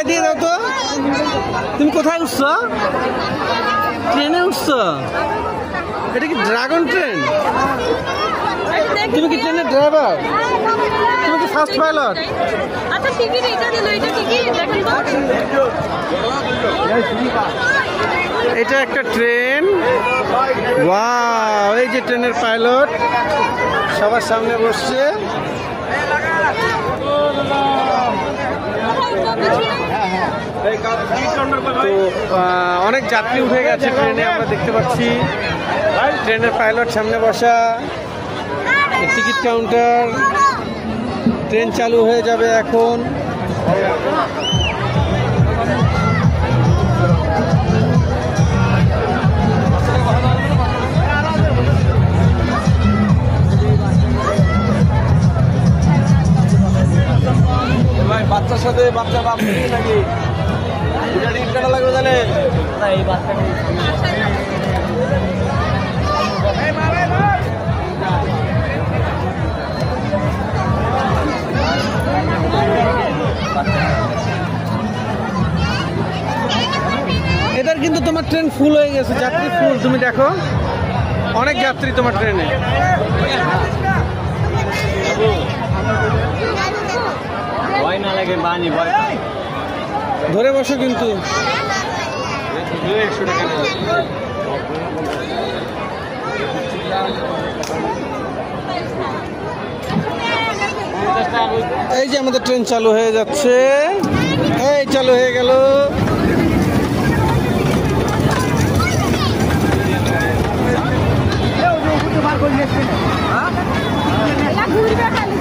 দিয়ে দাও তো। তুমি কোথায় উঠছো? ট্রেনে উঠছো? এটা কি ড্রাগন ট্রেন? তুমি কি ট্রেনের ড্রাইভার? তুমি কি ফার্স্ট পাইলট? আচ্ছা টিকিট এটা দিল, এটা টিকিট দেখেন তো। এটা একটা ট্রেন। ওয়াও, এই যে ট্রেনের পাইলট সবার সামনে বসছে। তো অনেক যাত্রী উঠে গেছে ট্রেনে, আমরা দেখতে পাচ্ছি। ট্রেনের পাইলট সামনে বসা, টিকিট কাউন্টার। ট্রেন চালু হয়ে যাবে এখন। বাচ্চার সাথে বাচ্চা বাপ নাকি টিকিট কাটা লাগবে তাহলে? এই বাচ্চা এটার কিন্তু তোমার ট্রেন ফুল হয়ে গেছে, যাত্রী ফুল। তুমি দেখো অনেক যাত্রী তোমার ট্রেনে। ধরে বসো কিন্তু। এই যে আমাদের ট্রেন চালু হয়ে যাচ্ছে। এই চালু হয়ে গেল। ঘুরবে খালি।